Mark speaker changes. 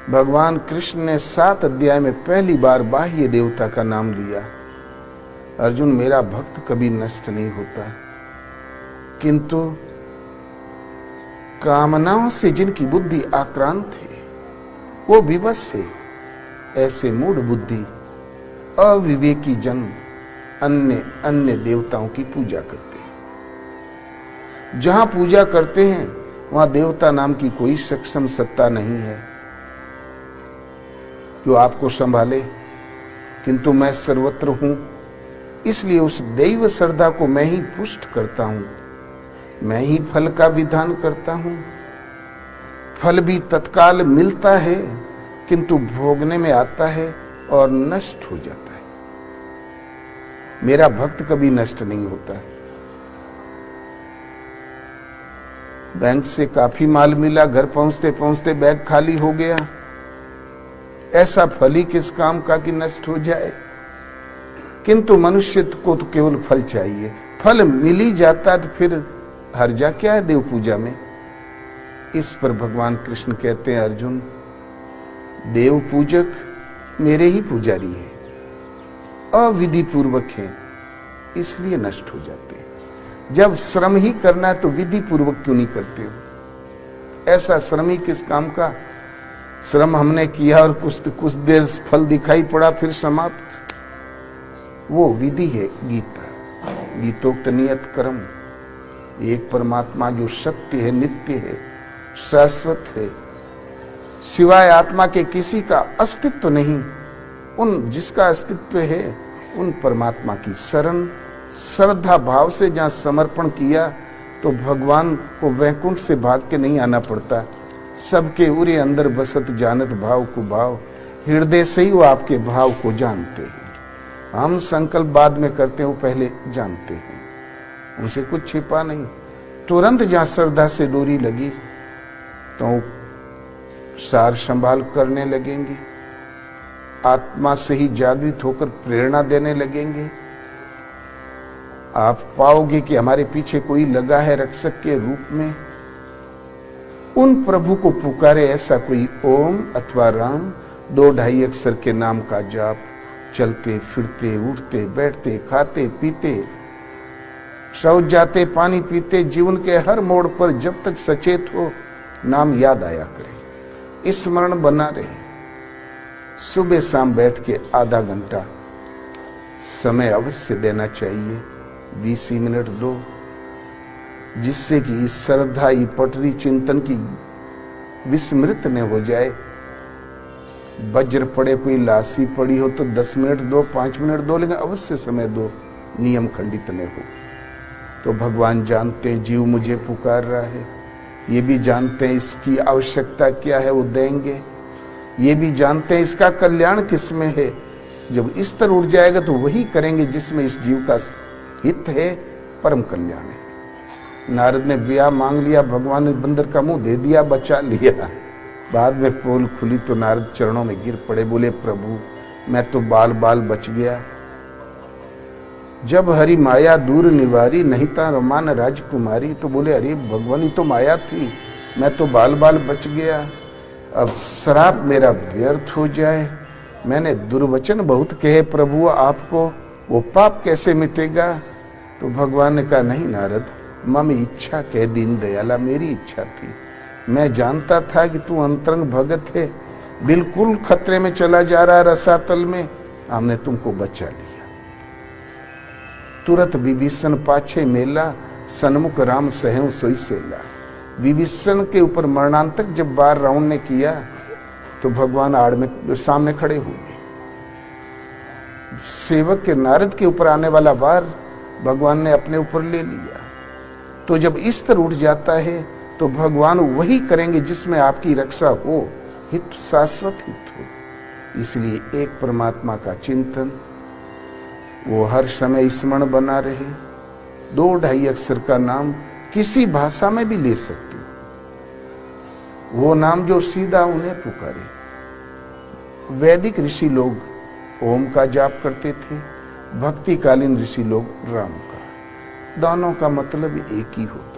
Speaker 1: भगवान कृष्ण ने 7 अध्याय में पहली बार बाह्य देवता का नाम लिया। अर्जुन, मेरा भक्त कभी नष्ट नहीं होता, किंतु कामनाओं से जिनकी बुद्धि आक्रांत है, वो विवश है, ऐसे मूढ़ बुद्धि अविवेकी जन अन्य अन्य देवताओं की पूजा करते हैं। जहां पूजा करते हैं वहां देवता नाम की कोई सक्षम सत्ता नहीं है जो आपको संभाले, किंतु मैं सर्वत्र हूं, इसलिए उस दैव श्रद्धा को मैं ही पुष्ट करता हूं, मैं ही फल का विधान करता हूं। फल भी तत्काल मिलता है, किंतु भोगने में आता है और नष्ट हो जाता है। मेरा भक्त कभी नष्ट नहीं होता। बैंक से काफी माल मिला, घर पहुंचते पहुंचते बैग खाली हो गया, ऐसा फल ही किस काम का कि नष्ट हो जाए। किंतु मनुष्य को तो केवल फल चाहिए, फल मिल ही जाता तो फिर हर्जा क्या है देव पूजा में। इस पर भगवान कृष्ण कहते हैं, अर्जुन, देव पूजक मेरे ही पुजारी है, अविधि पूर्वक है, इसलिए नष्ट हो जाते हैं। जब श्रम ही करना है तो विधि पूर्वक क्यों नहीं करते हो? ऐसा श्रम ही किस काम का? श्रम हमने किया और कुछ देर फल दिखाई पड़ा, फिर समाप्त। वो विधि है गीता, गीतोक्त नियत कर्म। एक परमात्मा जो सत्य है, नित्य है, शाश्वत है, सिवाय आत्मा के किसी का अस्तित्व नहीं। उन जिसका अस्तित्व है उन परमात्मा की शरण श्रद्धा भाव से जहां समर्पण किया तो भगवान को वैकुंठ से भाग के नहीं आना पड़ता। सबके उरे अंदर बसत जानत भाव को भाव, हृदय से ही वो आपके भाव को जानते हैं। हम संकल्प बाद में करते हैं, वो पहले जानते हैं, उनसे कुछ छिपा नहीं। तुरंत जहां श्रद्धा से डोरी लगी तो सार संभाल करने लगेंगे, आत्मा से ही जागृत होकर प्रेरणा देने लगेंगे। आप पाओगे कि हमारे पीछे कोई लगा है रक्षक के रूप में। उन प्रभु को पुकारे ऐसा कोई ओम अथवा राम, 2-2.5 अक्षर के नाम का जाप, चलते फिरते उठते बैठते खाते पीते शौच जाते पानी पीते, जीवन के हर मोड़ पर जब तक सचेत हो नाम याद आया करे, स्मरण बना रहे। सुबह शाम बैठ के आधा घंटा समय अवश्य देना चाहिए, 20 मिनट दो, जिससे कि इस श्रद्धा ये पटरी चिंतन की विस्मृत न हो जाए। वज्र पड़े, कोई लाशी पड़ी हो तो 10 मिनट दो, 5 मिनट दो, लेकिन अवश्य समय दो, नियम खंडित न हो। तो भगवान जानते हैं जीव मुझे पुकार रहा है, ये भी जानते हैं इसकी आवश्यकता क्या है, वो देंगे। ये भी जानते हैं इसका कल्याण किसमें है। जब स्तर उठ जाएगा तो वही करेंगे जिसमें इस जीव का हित है, परम कल्याण है। नारद ने ब्याह मांग लिया, भगवान ने बंदर का मुंह दे दिया, बचा लिया। बाद में पोल खुली तो नारद चरणों में गिर पड़े, बोले प्रभु मैं तो बाल बाल बच गया। जब हरि माया दूर निवारी, नहीं था रमान राजकुमारी। तो बोले अरे भगवान ही तो माया थी, मैं तो बाल बाल बच गया। अब श्राप मेरा व्यर्थ हो जाए, मैंने दुर्वचन बहुत कहे प्रभु आपको, वो पाप कैसे मिटेगा? तो भगवान ने कहा नहीं नारद, मम इच्छा कह दीन दयाला, मेरी इच्छा थी। मैं जानता था कि तू अंतरंग भगत है, बिल्कुल खतरे में चला जा रहा रसातल में, हमने तुमको बचा लिया। तुरंत विभीषण पाछे मेला, सन्मुख राम सहु सोई सेला। विभीषण के ऊपर मरणांतक जब बार रावण ने किया तो भगवान आड़ में सामने खड़े हुए। सेवक के नारद के ऊपर आने वाला वार भगवान ने अपने ऊपर ले लिया। तो जब इस तरह उठ जाता है तो भगवान वही करेंगे जिसमें आपकी रक्षा हो, हित शाश्वत हित हो। इसलिए एक परमात्मा का चिंतन, वो हर समय स्मरण बना रहे। 2-2.5 अक्षर का नाम किसी भाषा में भी ले सकते हो, वो नाम जो सीधा उन्हें पुकारे। वैदिक ऋषि लोग ओम का जाप करते थे, भक्तिकालीन ऋषि लोग राम का। दोनों का मतलब एक ही होता है।